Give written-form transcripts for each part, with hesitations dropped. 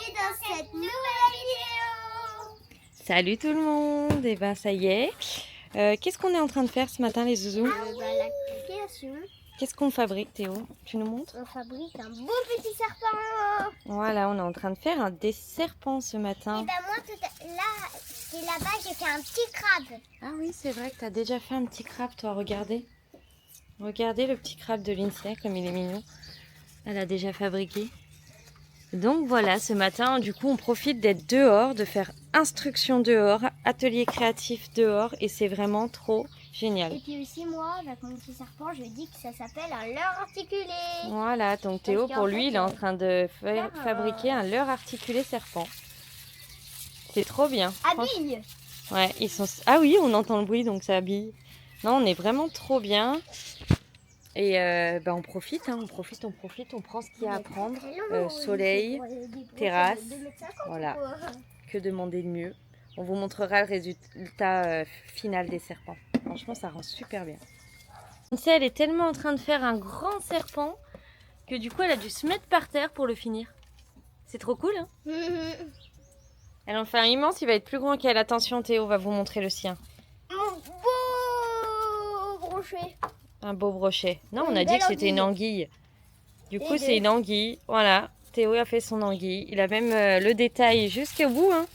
bienvenue dans cette nouvelle vidéo. Salut tout le monde, et ben ça y est. Qu'est-ce qu'on est en train de faire ce matin les zouzous? La création, Qu'est-ce qu'on fabrique Théo? Tu nous montres? on fabrique un beau petit serpent. Voilà, on est en train de faire des serpents ce Et matin. ben moi, là-bas, j'ai fait un petit crabe. Ah oui, c'est vrai que tu as déjà fait un petit crabe toi, regardez. Regardez le petit crabe de Lindsay, comme il est mignon. Elle a déjà fabriqué. Donc voilà, ce matin, du coup, on profite d'être dehors, de faire instruction dehors, atelier créatif dehors, et c'est vraiment trop génial. Et puis aussi, moi, avec mon petit serpent, je dis que ça s'appelle un leurre articulé. Voilà, donc Théo, Parce qu'en pour lui, fait, il est en train de faire, fabriquer un leurre articulé serpent. C'est trop bien. Habille. Ouais, ils sont... Ah oui, on entend le bruit, donc ça habille. Non, on est vraiment trop bien. Et on profite, on profite, on prend ce qu'il y a à prendre. Soleil, terrasse, voilà. Que demander de mieux? On vous montrera le résultat final des serpents. Franchement, ça rend super bien. Lindsay, elle est tellement en train de faire un grand serpent que du coup, elle a dû se mettre par terre pour le finir. C'est trop cool, hein? Elle en fait un immense, il va être plus grand qu'elle. Attention, Théo va vous montrer le sien. Mon beau brochet. Un beau brochet. Non, on Une a dit belle que c'était une anguille. anguille. Du Et coup, c'est une anguille. Voilà, Théo a fait son anguille. Il a même le détail jusqu'au bout, hein,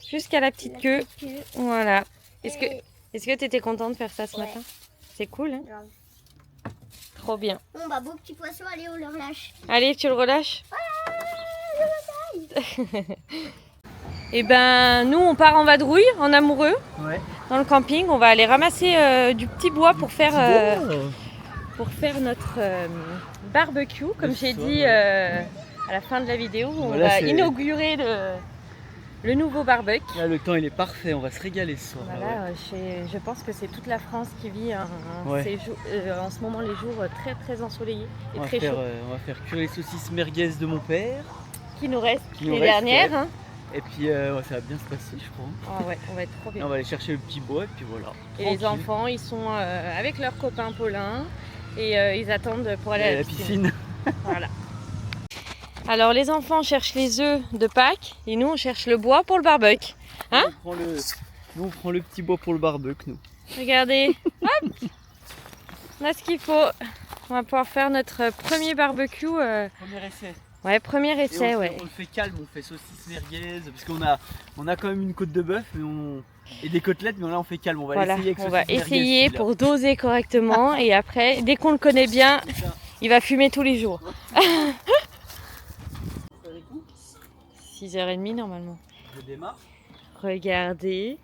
jusqu'à la petite queue. Voilà. Est-ce que tu étais contente de faire ça ce matin? C'est cool, hein? Grave. Trop bien. Bon bah beau petit poisson, allez on le relâche. Allez, tu le relâches? Et ben, nous, on part en vadrouille, en amoureux, dans le camping. On va aller ramasser du petit bois pour faire notre barbecue. Comme j'ai dit à la fin de la vidéo, on va inaugurer le nouveau barbecue. Là, le temps il est parfait, on va se régaler ce soir. Voilà, je pense que c'est toute la France qui vit en ce moment les jours très très ensoleillés et très chauds. On va faire cuire les saucisses merguez de mon père. Qui nous reste les dernières. Hein. Et puis ça va bien se passer, je crois. Ah ouais, on va être trop bien. On va aller chercher le petit bois et puis voilà. Et les enfants, ils sont avec leur copain Paulin et ils attendent pour aller à la piscine. Voilà. Alors les enfants cherchent les œufs de Pâques et nous on cherche le bois pour le barbecue. Hein? Nous on prend le petit bois pour le barbecue, nous. Regardez, hop, on a ce qu'il faut. On va pouvoir faire notre premier barbecue. Premier essai. Ouais, premier essai, on le fait calme, on fait saucisses merguez, parce qu'on a quand même une côte de bœuf et des côtelettes, mais là on fait calme, on va essayer avec on va essayer merguez, pour doser correctement et après, dès qu'on le connaît bien, il va fumer tous les jours. 6h30 normalement. Je démarre. Regardez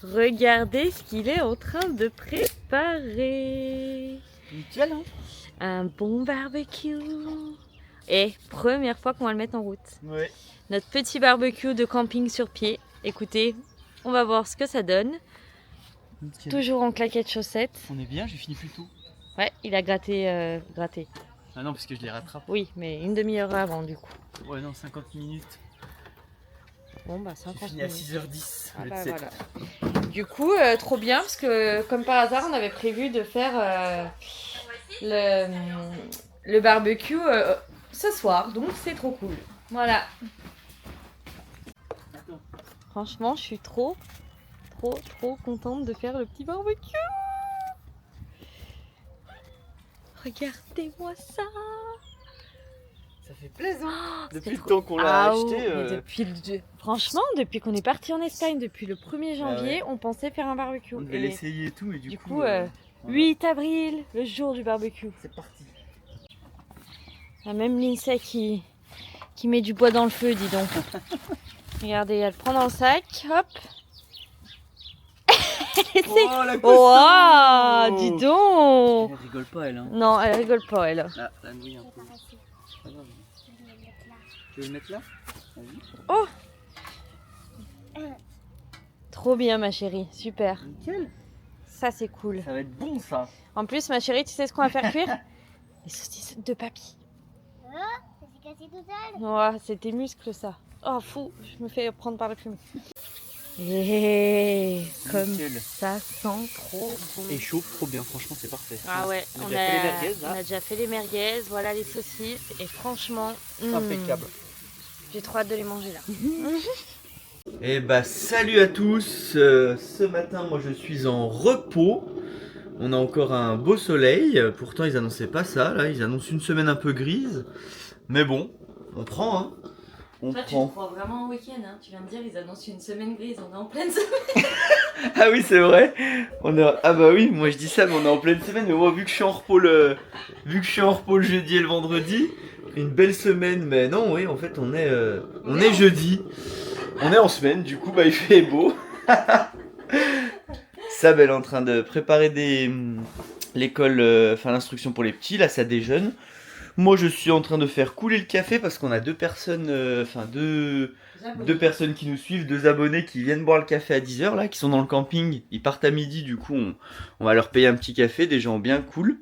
ce qu'il est en train de préparer. Nickel, hein? Un bon barbecue. Et première fois qu'on va le mettre en route. Ouais. Notre petit barbecue de camping sur pied. Écoutez, on va voir ce que ça donne. Nickel. Toujours en claquettes chaussettes. On est bien, j'ai fini plus tôt. Ouais, il a gratté. Ah non, parce que je les rattrape. Oui, mais une demi-heure avant du coup. Ouais, non, 50 minutes. Bon, bah 50 j'ai fini minutes. À 6h10. Ah bah, voilà. Du coup, trop bien, parce que comme par hasard, on avait prévu de faire le barbecue ce soir. Donc c'est trop cool. Voilà. Franchement, je suis trop contente de faire le petit barbecue. Regardez-moi ça. Ça fait plaisir. Depuis le temps qu'on l'a acheté. Franchement, depuis qu'on est parti en Espagne, depuis le 1er janvier, on pensait faire un barbecue. On devait l'essayer et tout, et du coup 8 avril, le jour du barbecue. C'est parti. Il y a même Lindsay qui met du bois dans le feu, dis donc. Regardez, elle prend dans le sac, hop. Oh, la wow, dis donc. Elle rigole pas, elle. Hein. Non, elle rigole pas, elle. Ah, la nouille un peu. Tu veux le mettre là? Oh, trop bien, ma chérie, super. Nickel. Ça, c'est cool. Ça va être bon, ça. En plus, ma chérie, tu sais ce qu'on va faire cuire? Les saucisses de papy. Oh, ça s'est cassé tout seul. Ouais, c'est tes muscles, ça. Oh, fou, je me fais prendre par le fumée. Et comme ça sent trop bon. Et chaud, trop bien, franchement, c'est parfait. Ah ouais, on a déjà fait les merguez, là. On a déjà fait les merguez, voilà les saucisses, et franchement... Impeccable. J'ai trop hâte de les manger là. Et bah salut à tous, ce matin moi je suis en repos. On a encore un beau soleil, pourtant ils annonçaient pas ça, là ils annoncent une semaine un peu grise. Mais bon, on prend hein. On Toi, prend. tu te crois vraiment au week-end, hein. Tu viens de dire, ils annoncent une semaine grise, on est en pleine semaine. Ah oui c'est vrai. Ah bah oui, moi je dis ça mais on est en pleine semaine. Mais moi vu que je suis en repos le jeudi et le vendredi, une belle semaine. Mais non oui en fait on est jeudi. On est en semaine, du coup bah il fait beau. Sab elle est en train de préparer l'école, enfin l'instruction pour les petits, là ça déjeune. Moi je suis en train de faire couler le café parce qu'on a deux personnes qui nous suivent, 2 abonnés qui viennent boire le café à 10h là, qui sont dans le camping. Ils partent à midi, du coup on va leur payer un petit café, des gens bien cool.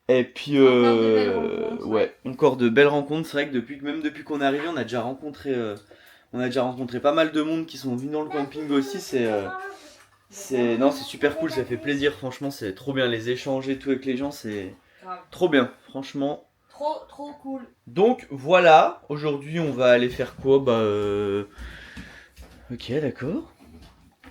Et puis Encore de belles rencontres, ouais, encore de belles rencontres. C'est vrai que même depuis qu'on est arrivé, on a déjà rencontré pas mal de monde qui sont venus dans le camping aussi. C'est super cool, ça fait plaisir. Franchement, c'est trop bien les échanges et tout avec les gens, c'est trop bien, franchement. Trop cool. Donc voilà, aujourd'hui on va aller faire quoi? Ok, d'accord.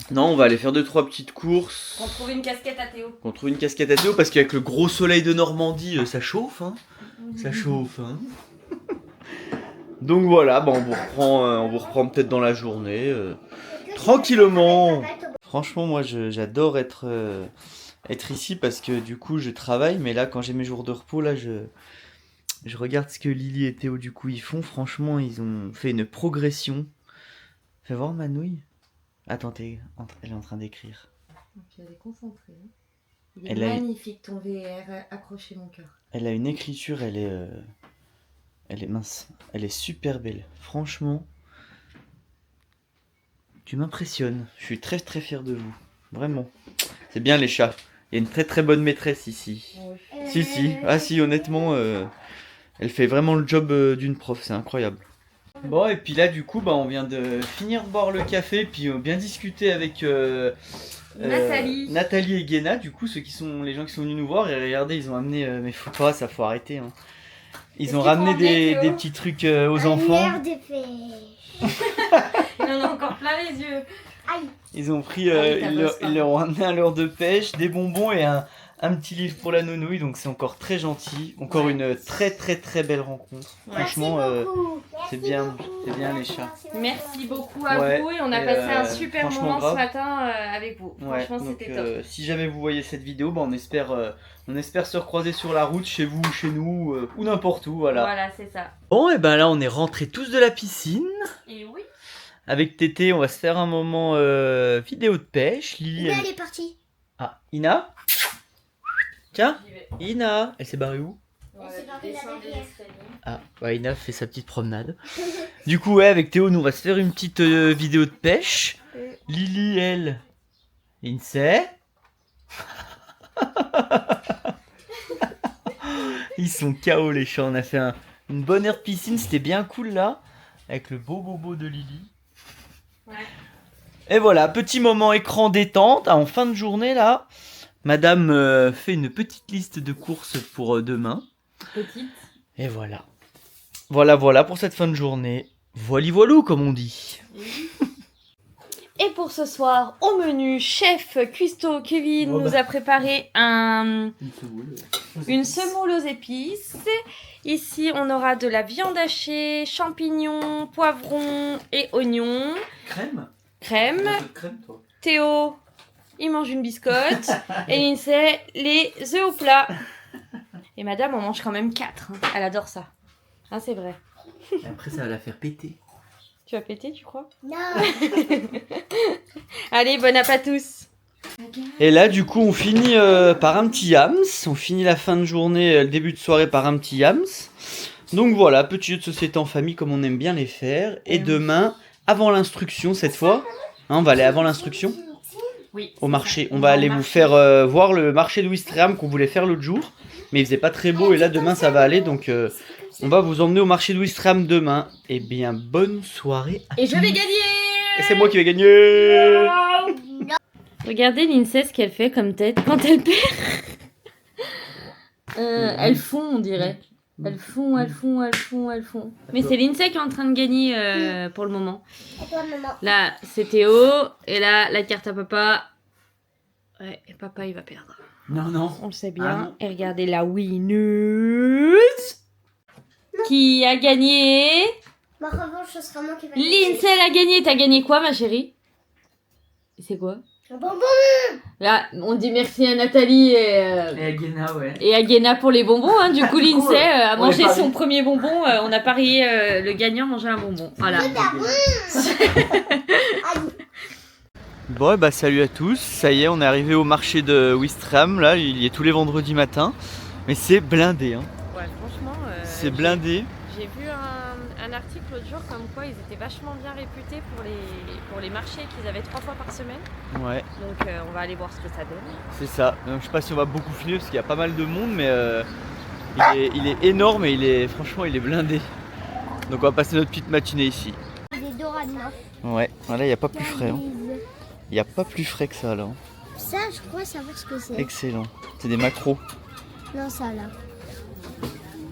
Non, on va aller faire 2-3 petites courses. On trouve une casquette à Théo. Parce qu'avec le gros soleil de Normandie, ça chauffe, hein. Ça chauffe, hein. Donc voilà, on vous reprend peut-être dans la journée, tranquillement. Franchement, moi j'adore être ici parce que du coup je travaille, mais là quand j'ai mes jours de repos, là je regarde ce que Lily et Théo du coup ils font. Franchement, ils ont fait une progression. Fais voir Manouille. Attends, elle est en train d'écrire. Tu vas les concentrer. Il est Elle magnifique ton VR, accroché mon cœur. Elle a une écriture, elle est mince. Elle est super belle. Franchement, tu m'impressionnes. Je suis très très fier de vous. Vraiment. C'est bien les chats. Il y a une très très bonne maîtresse ici. Oui. Si. Ah si, honnêtement, elle fait vraiment le job d'une prof. C'est incroyable. Bon, et puis là, du coup, on vient de finir de boire le café, puis bien discuter avec Nathalie et Guéna, du coup, les gens qui sont venus nous voir. Et regardez, ils ont amené, mais faut pas, ça faut arrêter. Hein. Ils ont ramené des petits trucs aux enfants. L'air de pêche. Il en a encore plein les yeux. Aïe. Ils ont pris, ils ils leur ont amené un leurre de pêche, des bonbons et un petit livre pour la nounouille, donc c'est encore très gentil. Encore une très très très belle rencontre. Franchement, c'est bien les chats. Merci beaucoup à vous et on a passé un super moment grave. ce matin avec vous. Franchement, c'était top. Si jamais vous voyez cette vidéo, on espère se recroiser sur la route, chez vous, chez nous, ou n'importe où, voilà. Voilà, c'est ça. Bon, et là on est rentrés tous de la piscine. Et oui. Avec Tété, on va se faire un moment vidéo de pêche. Lily, Elle est partie. Ah, Ina. Tiens, Ina. Elle s'est barrée où? Voilà, c'est parti descendre derrière. les escaliers. Ah, Ina fait sa petite promenade. Du coup, ouais, avec Théo, nous on va se faire une petite vidéo de pêche. Lily, elle, Lindsay. Ils sont KO les chats. On a fait une bonne aire de piscine, c'était bien cool là. Avec le beau bobo de Lily. Ouais. Et voilà, petit moment écran détente. En fin de journée là, madame fait une petite liste de courses pour demain. Petite. Et voilà. Voilà pour cette fin de journée. Voilou comme on dit. Et pour ce soir, au menu, chef cuistot Kevin nous a préparé une semoule aux épices. Ici, on aura de la viande hachée, champignons, poivrons et oignons. Crème. Crème, toi. Théo, il mange une biscotte. Et Lindsay, les œufs au plat. Et madame en mange quand même 4. Hein. Elle adore ça. Hein, c'est vrai. Et après, ça va la faire péter. Tu vas péter, tu crois? Non. Allez, bon appétit à tous. Et là, du coup, on finit par un petit yams. On finit la fin de journée, le début de soirée par un petit yams. Donc voilà, petit jeu de société en famille comme on aime bien les faire. Et demain, avant l'instruction cette fois, hein, on va aller avant l'instruction Oui. au marché. On va aller vous faire voir le marché de Ouistreham qu'on voulait faire l'autre jour. Mais il faisait pas très beau et là demain ça va aller. Donc on va vous emmener au marché de Ouistreham demain. Et bien, bonne soirée à Et je tous. vais gagner. Et c'est moi qui vais gagner. Regardez Lindsay ce qu'elle fait comme tête quand elle perd. Elle fond, on dirait. Elles font. Mais c'est Lindsay qui est en train de gagner pour le moment. Et toi, maman? Là, c'est Théo. Et là, la carte à papa. Ouais, et papa, il va perdre. Non. On le sait bien. Ah non. Et regardez la winneuse qui a gagné. Ma revanche, ce sera moi qui vais Lindsay, elle a gagné. T'as gagné quoi, ma chérie? C'est quoi? un bonbon. Là, on dit merci à Nathalie Et Agena, ouais. et à Guéna pour les bonbons. Hein. Du coup, Lindsay a On mangé les son parie. premier bonbon. On a parié le gagnant manger un bonbon. Voilà. Bon, bah salut à tous. Ça y est, on est arrivé au marché de Ouistreham. Là, il y est tous les vendredis matins. Mais c'est blindé, hein. Ouais, franchement. C'est blindé. J'ai vu un article l'autre jour comme quoi ils étaient vachement bien réputés pour les marchés qu'ils avaient 3 fois par semaine. Ouais, Donc on va aller voir ce que ça donne. c'est ça. Donc, je sais pas si on va beaucoup filmer parce qu'il y a pas mal de monde, mais il est énorme et franchement, il est blindé. Donc, on va passer notre petite matinée ici. Des doranas. Ouais, voilà, il n'y a pas plus frais. Hein. Il n'y a pas plus frais que ça là. Hein. Ça, je crois savoir ce que c'est. Excellent. C'est des maquereaux. Non, ça là.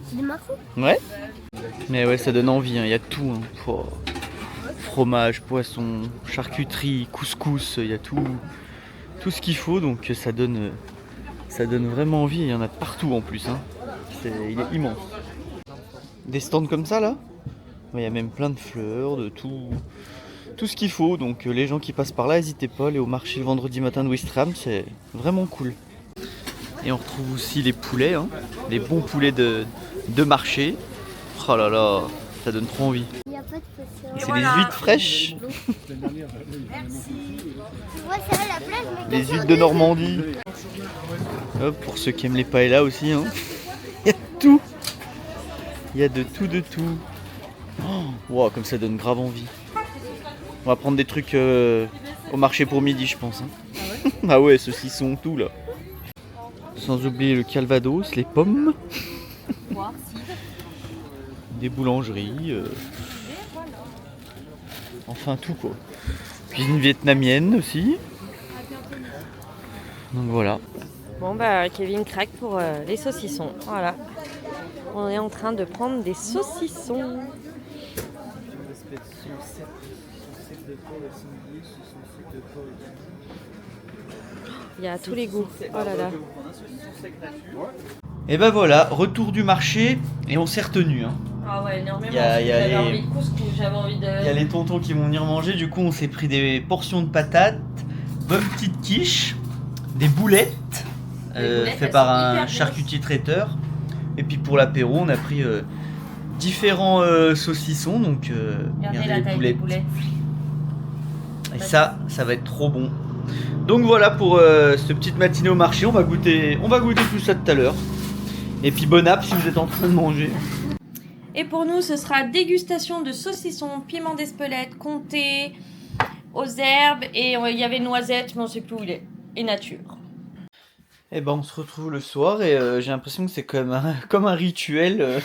C'est des macros? Ouais. Mais ouais, ça donne envie, hein. Il y a tout. Hein. Oh. Fromage, poisson, charcuterie, couscous, il y a tout ce qu'il faut. Donc ça donne vraiment envie. Il y en a partout en plus. Hein. Il est immense. Des stands comme ça là. Il y a même plein de fleurs, de tout ce qu'il faut. Donc les gens qui passent par là, n'hésitez pas à aller au marché le vendredi matin de Ouistreham. C'est vraiment cool. Et on retrouve aussi les poulets, hein. Les bons poulets de marché. Oh là là, ça donne trop envie. Il n'y a pas de poisson. C'est des huîtres fraîches, Merci. Ouais, ça va la plage, mais les huîtres de Normandie. Hop, pour ceux qui aiment les paellas aussi, hein. Il y a tout. Il y a de tout. Oh, wow, comme ça donne grave envie. On va prendre des trucs au marché pour midi, je pense. Hein. Ah ouais, saucissons, tout là. Sans oublier le calvados, les pommes. Des boulangeries. Enfin tout quoi. Cuisine vietnamienne aussi. Donc voilà. Bon bah Kevin craque pour les saucissons. Voilà. On est en train de prendre des saucissons. Il y a tous les goûts. Oh là là. Et ben voilà, retour du marché et on s'est retenu. Hein. Ah ouais, énormément. Il y a J'avais les- envie de couscous, j'avais envie de... Il y a les tontons qui vont venir manger, du coup on s'est pris des portions de patates, bonnes petites quiches, des boulettes, Les boulettes, faites elles par sont un hyper grosses. charcutier traiteur. Et puis pour l'apéro on a pris différents saucissons, donc Regardez la les taille des boulettes. Et ça va être trop bon. Donc voilà pour cette petite matinée au marché, on va goûter tout ça tout à l'heure. Et puis bon app si vous êtes en train de manger. Et pour nous, ce sera dégustation de saucissons, piment d'Espelette, comté, aux herbes. Et il y avait noisette, mais on sait plus où il est. Et nature. Et ben on se retrouve le soir et j'ai l'impression que c'est comme un rituel.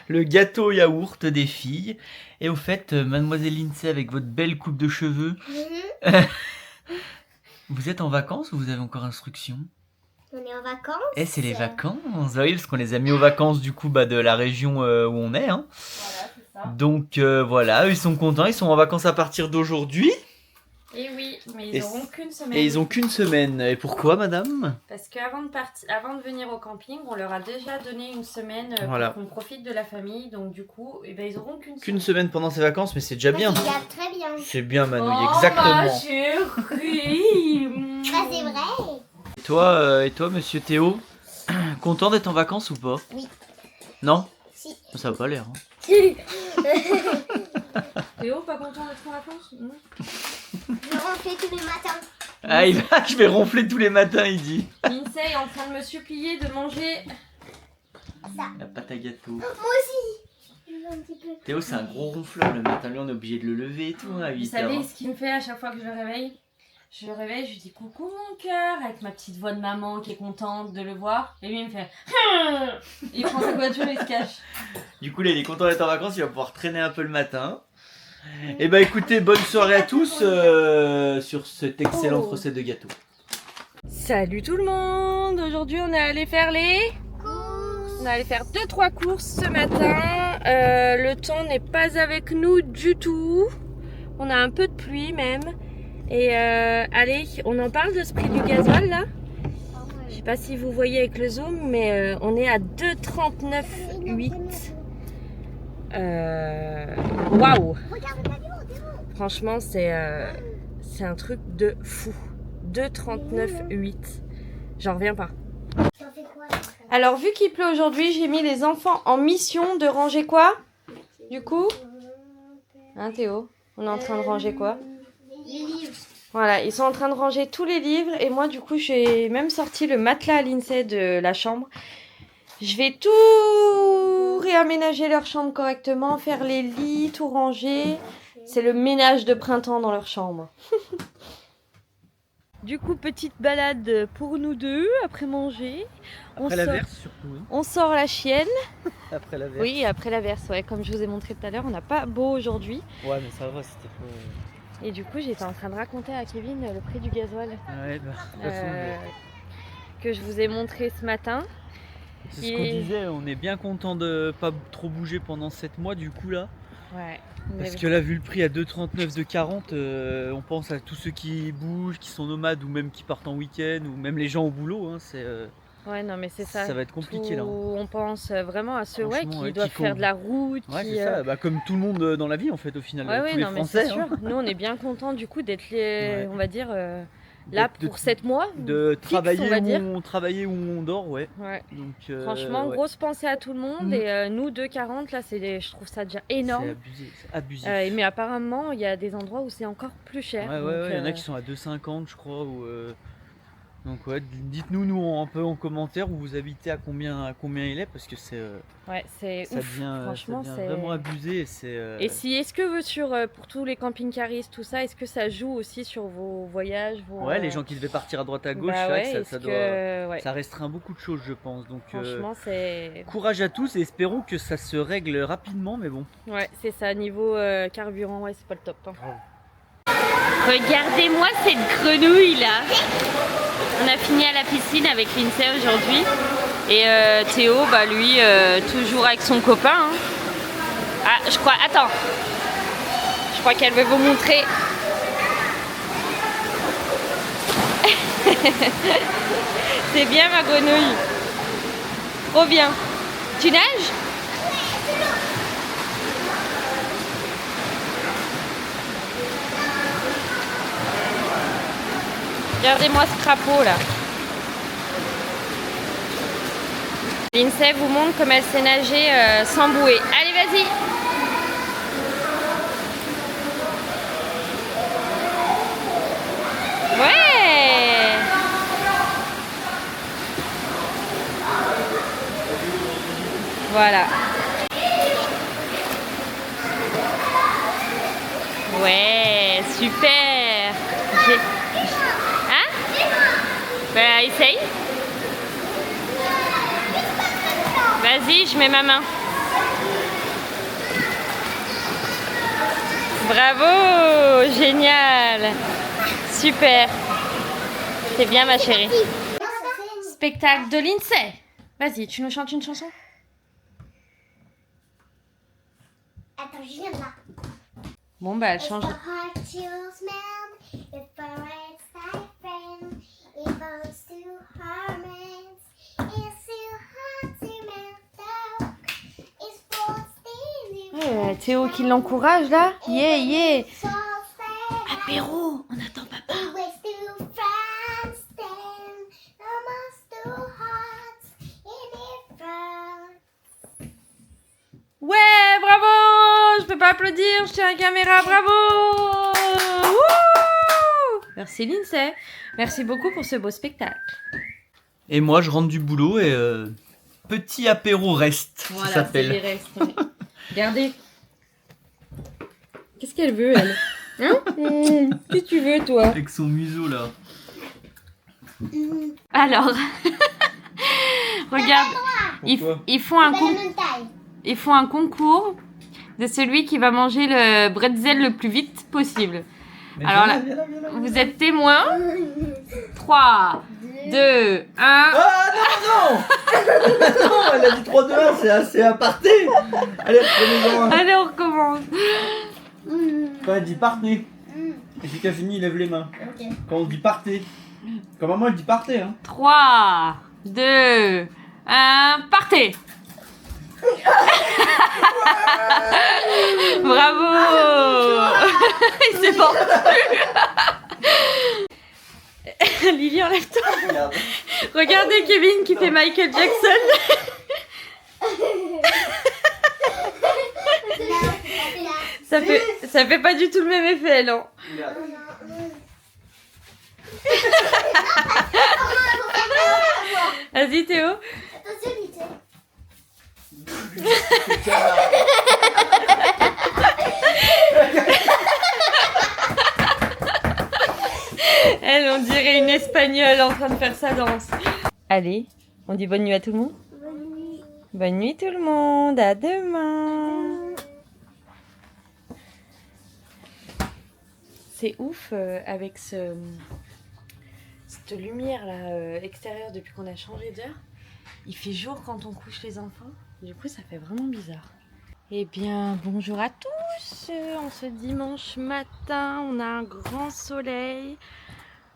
Le gâteau yaourt des filles. Et au fait, mademoiselle Lindsay avec votre belle coupe de cheveux, vous êtes en vacances ou vous avez encore instruction? On est en vacances. Eh, c'est les vacances. Ah oui, parce qu'on les a mis aux vacances du coup de la région où on est. Hein. Voilà, c'est ça. Donc voilà, eux, ils sont contents, ils sont en vacances à partir d'aujourd'hui. Et oui, mais Et ils n'auront qu'une semaine. Et ils ont qu'une semaine. Et pourquoi, madame? Parce qu'avant avant de venir au camping, on leur a déjà donné une semaine Voilà. pour qu'on profite de la famille. Donc du coup, eh ben, ils auront qu'une Qu'une semaine pendant ces vacances, mais c'est déjà bien. Il y a très bien. C'est bien, Manouille, Oh, exactement. ma chérie. Ah, c'est vrai. Et toi, monsieur Théo, content d'être en vacances ou pas? Oui. Non? Si. Ça a pas l'air. Hein. Théo, pas content d'être en vacances? Je ronflais tous les matins. Ah, je vais ronfler tous les matins, il dit. Lindsay est en train de me supplier de manger. La pâte à gâteau. Moi aussi. Je veux un petit peu. Théo, c'est un gros ronfleur le matin. Lui, on est obligé de le lever et tout hein, à Vous 8 savez heures. ce qu'il me fait à chaque fois que je le réveille? Je le réveille, je lui dis coucou mon cœur avec ma petite voix de maman qui est contente de le voir. Et lui il me fait il prend sa voiture et il se cache. Du coup, là, il est content d'être en vacances. Il va pouvoir traîner un peu le matin. Et bah, écoutez, bonne soirée à tous sur cette excellente recette de gâteau. Salut tout le monde. Aujourd'hui on est allé faire les Courses. On est allé faire 2-3 courses ce matin. Le temps n'est pas avec nous du tout. On a un peu de pluie même. Et allez, on en parle de ce prix du gasoil là. Je sais pas si vous voyez avec le zoom, mais on est à 2,39,8. Waouh! Franchement, c'est un truc de fou. 2,39,8. J'en reviens pas. Alors, vu qu'il pleut aujourd'hui, j'ai mis les enfants en mission de ranger quoi? Du coup? Hein, Théo? On est en train de ranger quoi? Les livres. Voilà, ils sont en train de ranger tous les livres. Et moi, du coup, j'ai même sorti le matelas à l'INSEE de la chambre. Je vais tout réaménager leur chambre correctement, faire les lits, tout ranger. C'est le ménage de printemps dans leur chambre. Du coup, petite balade pour nous deux après manger. Après l'averse surtout. Oui. On sort la chienne. Après l'averse. Oui, après l'averse, ouais. Comme je vous ai montré tout à l'heure, on n'a pas beau aujourd'hui. Ouais, mais ça va, c'était pas... Et du coup, j'étais en train de raconter à Kevin le prix du gasoil. Ouais, bah, de toute façon, que je vous ai montré ce matin. c'est ce qu'on disait, on est bien content de pas trop bouger pendant 7 mois du coup là. Ouais. Parce que là, vu le prix à 2,39 de 40, on pense à tous ceux qui bougent, qui sont nomades ou même qui partent en week-end ou même les gens au boulot. Hein, ouais, non, mais c'est ça. Ça va être compliqué là. On pense vraiment à ceux qui ouais, doivent faire de la route. Ouais, c'est ça. Bah, comme tout le monde dans la vie en fait, au final. Ouais, tous les non, Français. Mais c'est sûr. Nous, on est bien contents du coup d'être, on va dire, là pour 7 mois. De fixe, travailler, on va dire. travailler où on dort, ouais. Donc, franchement, grosse pensée à tout le monde. Et nous, 2,40, là, je trouve ça déjà énorme. C'est abusé. Mais apparemment, il y a des endroits où c'est encore plus cher. Ouais, il y en a qui sont à 2,50 je crois. Donc ouais, dites-nous un peu en commentaire où vous habitez, à combien il est, parce que c'est c'est ouf. Franchement, c'est vraiment abusé. Et si est-ce que pour tous les camping-caristes, tout ça, est-ce que ça joue aussi sur vos voyages, Ouais, les gens qui devaient partir à droite à gauche, bah c'est vrai que ça restreint beaucoup de choses, je pense. Donc franchement, c'est courage à tous et espérons que ça se règle rapidement, mais bon. Ouais, c'est ça, niveau carburant, ouais, c'est pas le top. Hein. Regardez-moi cette grenouille là. On a fini à la piscine avec l'INSEE aujourd'hui. Et Théo, bah lui, toujours avec son copain. Hein. Ah, je crois qu'elle veut vous montrer. C'est bien ma grenouille. Trop bien. Tu nages ? Regardez-moi ce crapaud là. L'INSEE vous montre comme elle sait nager sans bouée. Allez, vas-y. Ouais. Voilà. Ouais, super. Bah, essaye. Vas-y, je mets ma main. Bravo, génial. Super. C'est bien ma chérie. Spectacle de l'INSEE. Vas-y, tu nous chantes une chanson? Attends, je viens de là. Bon bah elle change. Ouais, Théo qui l'encourage là. Yeah, yeah. Apéro, on attend papa. Ouais, bravo. Je peux pas applaudir, je tiens la caméra, bravo. Wouh. Merci l'INSEE. Merci beaucoup pour ce beau spectacle. Et moi, je rentre du boulot et petit apéro reste, voilà, ça s'appelle. Restes, ouais. Regardez. Qu'est-ce qu'elle veut, elle? Hein? Qu'est-ce que tu veux, toi? Avec son museau, là. Alors, regarde, ils font un concours de celui qui va manger le bretzel le plus vite possible. Mais alors là, vous êtes témoins. 3, 2, 2, 1. Ah non, non. Non, elle a dit 3, 2, 1, c'est assez aparté. Allez, prenez-en un. Allez, on recommence. Quand elle dit partez. Et si Casimir il lève les mains. Ok. Quand on dit partez. Quand maman elle dit partez, hein. 3, 2, 1, partez. Bravo. Il s'est mordu. Lily, enlève-toi. Regarde. Regardez Kevin qui fait Michael Jackson. Ça fait pas du tout le même effet, non? Regarde. Vas-y Théo. Attention, vite. Elle, on dirait une espagnole en train de faire sa danse. Allez, on dit bonne nuit à tout le monde. Bonne nuit. Bonne nuit tout le monde, à demain. C'est ouf avec cette lumière là extérieure depuis qu'on a changé d'heure. Il fait jour quand on couche les enfants. Du coup, ça fait vraiment bizarre. Eh bien, bonjour à tous. En ce dimanche matin, on a un grand soleil,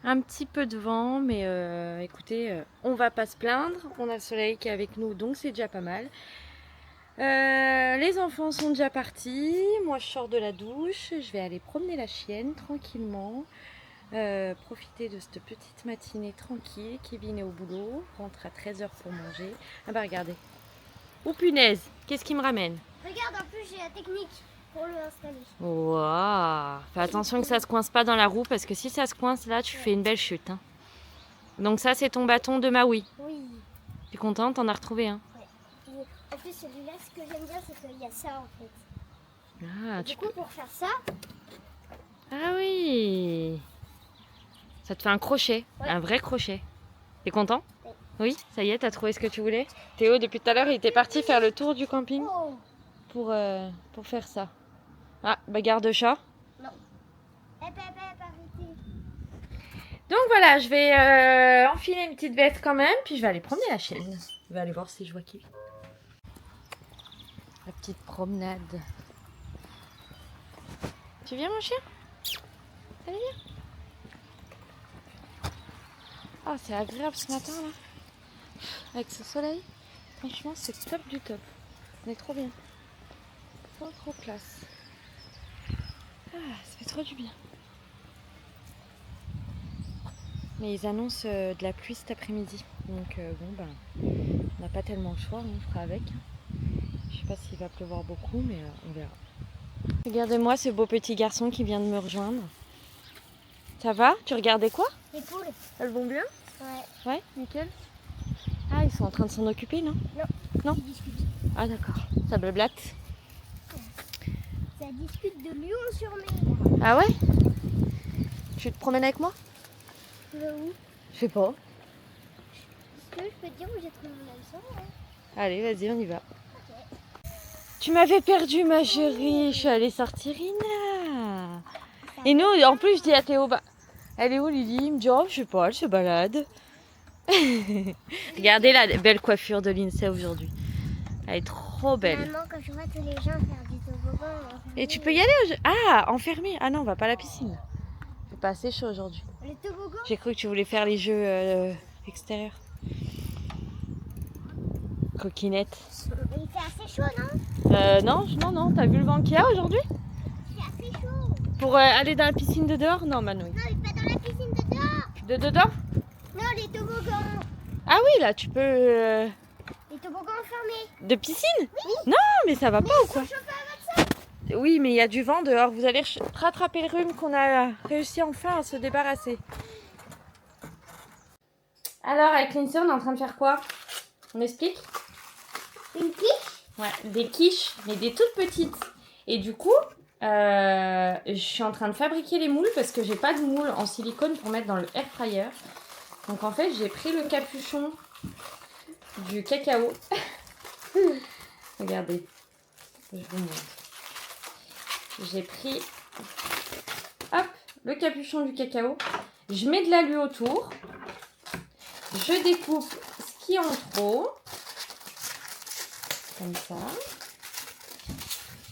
un petit peu de vent, mais écoutez, on va pas se plaindre. On a le soleil qui est avec nous, donc c'est déjà pas mal. Les enfants sont déjà partis. Moi, je sors de la douche. Je vais aller promener la chienne tranquillement. Profiter de cette petite matinée tranquille. Kevin est au boulot, rentre à 13h pour manger. Ah bah regardez. Oh punaise, qu'est-ce qui me ramène? Regarde, en plus, j'ai la technique pour le installer. Waouh. Fais attention que ça se coince pas dans la roue parce que si ça se coince là, tu fais une belle chute. Hein. Donc ça, c'est ton bâton de Maui. Oui. Tu es contente? T'en as retrouvé un? Et en plus, celui-là, ce que j'aime bien, c'est qu'il y a ça en fait. Ah, Du coup, pour faire ça, Ah oui. Ça te fait un crochet, Ouais. un vrai crochet. T'es content? Oui. Oui, ça y est, t'as trouvé ce que tu voulais? Théo, depuis tout à l'heure, il était parti faire le tour du camping oh, pour faire ça. Ah, bagarre de chat. arrêtez. Donc voilà, je vais enfiler une petite veste quand même, puis je vais aller promener la chienne. Je vais aller voir si je vois qui. La petite promenade. Tu viens mon chien? Allez viens. Ah, c'est agréable ce matin là. Avec ce soleil. Franchement, c'est top du top. On est trop bien. Trop classe. Ah, ça fait trop du bien. Mais ils annoncent de la pluie cet après-midi. Donc bon ben, on n'a pas tellement le choix, on fera avec. Je sais pas s'il va pleuvoir beaucoup, mais on verra. Regardez-moi ce beau petit garçon qui vient de me rejoindre. Ça va? Tu regardais quoi? Les poules. Elles vont bien? Ouais. Ouais, nickel. Ah, ils sont en train de s'en occuper, non? Non. Ils discutent. Ah d'accord, ça blablate. Ça discute de Lyon-sur-Mer. Ah ouais? Tu te promènes avec moi? Où? Je sais pas. Est-ce que je peux te dire où j'ai trouvé mon hameçon? Allez, vas-y, on y va. Tu m'avais perdu, ma chérie. Je suis allée sortir Ina. Et nous, en plus, je dis à Théo, bah, elle est où Lily? Il me dit, oh, je sais pas, elle se balade. Regardez la belle coiffure de l'INSEE aujourd'hui. Elle est trop belle. Maman, quand je vois tous les gens faire du toboggan. Et tu peux y aller Ah, enfermé. Ah non, on va pas à la piscine. C'est pas assez chaud aujourd'hui. Le toboggan? J'ai cru que tu voulais faire les jeux extérieurs. Coquinette. Il fait assez chaud, non? Non. T'as vu le vent qu'il y a aujourd'hui? Il fait assez chaud. Pour aller dans la piscine de dehors? Non, Manouille. Non, mais pas dans la piscine de dehors. De dedans? Non, les toboggans. Ah oui, là, tu peux... Les toboggans fermés. De piscine? Non, mais ça va pas ou quoi? Oui, mais il y a du vent dehors. Vous allez rattraper le rhume qu'on a réussi enfin à se débarrasser. Alors, avec l'INSEE, on est en train de faire quoi? On explique? Une quiche? Ouais, des quiches, mais des toutes petites. Et du coup, je suis en train de fabriquer les moules parce que j'ai pas de moule en silicone pour mettre dans le air fryer. Donc en fait, j'ai pris le capuchon du cacao. Regardez, je vous montre. J'ai pris, hop, le capuchon du cacao. Je mets de l'alu autour. je découpe ce qui est en trop. Comme ça.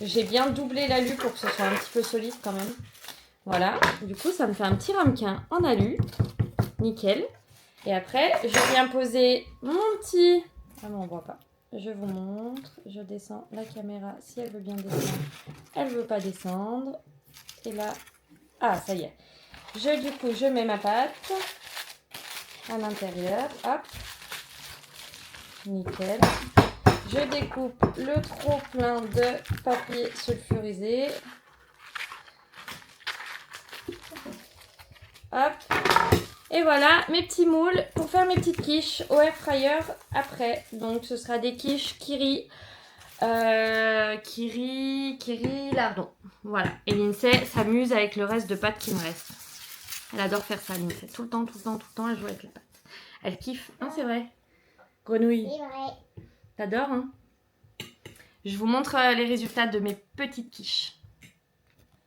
J'ai bien doublé l'alu pour que ce soit un petit peu solide quand même. Voilà. Du coup, ça me fait un petit ramequin en alu. Nickel. Et après, je viens poser mon petit... Ah non, on voit pas. Je vous montre. Je descends la caméra si elle veut bien descendre. Elle veut pas descendre. Et là... Ah, ça y est. Du coup, je mets ma pâte à l'intérieur. Hop. Nickel. Je découpe le trop plein de papier sulfurisé. Hop. Et voilà mes petits moules pour faire mes petites quiches au air fryer après. Donc ce sera des quiches Kiri lardon. Voilà. Et Lindsay s'amuse avec le reste de pâtes qui me reste. Elle adore faire ça, Lindsay. Tout le temps, elle joue avec les pâtes. Elle kiffe. Non, c'est vrai. Grenouille. C'est vrai. T'adores, hein? Je vous montre les résultats de mes petites quiches.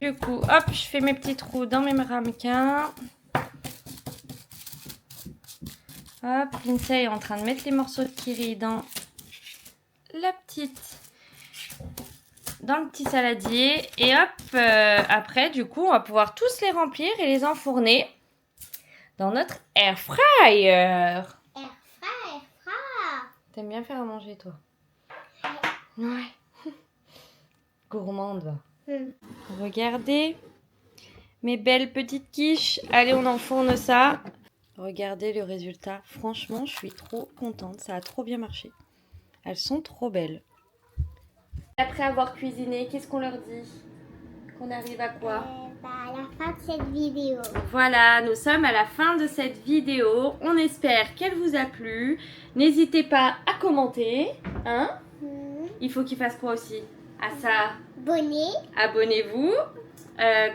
Du coup, hop, je fais mes petits trous dans mes ramequins. Hop, Lindsay est en train de mettre les morceaux de Kiri dans le petit saladier. Et hop, après, du coup, on va pouvoir tous les remplir et les enfourner dans notre air fryer. Air fryer. T'aimes bien faire à manger, toi? Ouais. Gourmande, va. Regardez mes belles petites quiches. Allez, on enfourne ça. Regardez le résultat. Franchement, je suis trop contente. Ça a trop bien marché. Elles sont trop belles. Après avoir cuisiné, qu'est-ce qu'on leur dit? Qu'on arrive à quoi? À la fin de cette vidéo. Voilà, nous sommes à la fin de cette vidéo. On espère qu'elle vous a plu. N'hésitez pas à commenter. Hein? Il faut qu'il fasse quoi aussi? À ça, abonnez-vous,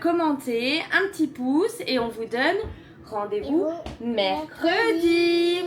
commentez, un petit pouce et on vous donne rendez-vous mercredi.